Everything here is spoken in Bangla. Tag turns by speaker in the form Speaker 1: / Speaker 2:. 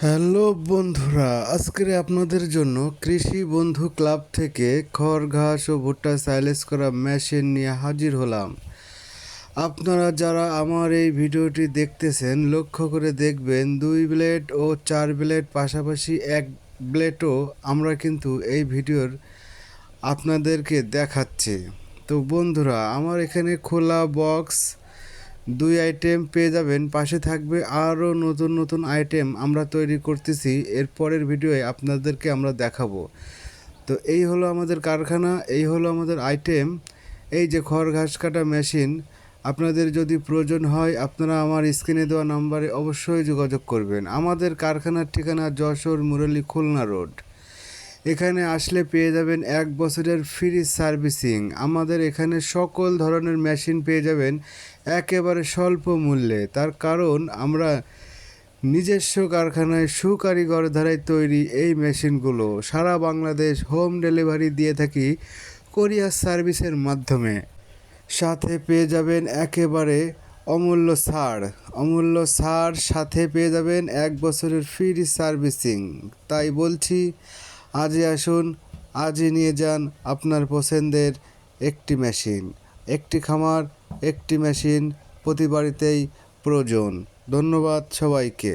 Speaker 1: হ্যালো বন্ধুরা, আজকে আপনাদের জন্য কৃষি বন্ধু ক্লাব থেকে খড় ঘাস ও ভুট্টা সাইলেজ করা মেশিন নিয়ে হাজির হলাম। আপনারা যারা আমার এই ভিডিওটি দেখতেছেন লক্ষ্য করে দেখবেন 2 ব্লেড ও 4 ব্লেড পাশাপাশি 1 ব্লেডও আমরা কিন্তু এই ভিডিওর আপনাদেরকে দেখাচ্ছি। তো বন্ধুরা, আমার এখানে খোলা বক্স 2 আইটেম পেয়ে যাবেন, পাশে থাকবে আরও নতুন নতুন আইটেম আমরা তৈরি করতেছি, এর পরের ভিডিওয়ে আপনাদেরকে আমরা দেখাবো। তো এই হলো আমাদের কারখানা, এই হলো আমাদের আইটেম। এই যে খড় ঘাস কাটা মেশিন, আপনাদের যদি প্রয়োজন হয় আপনারা আমার স্ক্রিনে দেওয়া নাম্বারে অবশ্যই যোগাযোগ করবেন। আমাদের কারখানার ঠিকানা যশোর মুরালী খুলনা রোড। এখানে আসলে পেয়ে যাবেন 1 বছরের ফ্রি সার্ভিসিং। আমাদের এখানে সকল ধরনের মেশিন পেয়ে যাবেন একেবারে স্বল্প মূল্যে। তার কারণ আমরা নিজস্ব কারখানায় সুকারিগর দ্বারাই তৈরি এই মেশিনগুলো সারা বাংলাদেশ হোম ডেলিভারি দিয়ে থাকি কোরিয়ার সার্ভিসের মাধ্যমে। সাথে পেয়ে যাবেন একেবারে অমূল্য ছাড়, সাথে পেয়ে যাবেন 1 বছরের ফ্রি সার্ভিসিং। তাই বলছি, আজই আসুন, আজই নিয়ে যান আপনার পছন্দের একটি মেশিন। একটি খামার, একটি মেশিন, প্রতি বাড়িতেই প্রয়োজন। ধন্যবাদ সবাইকে।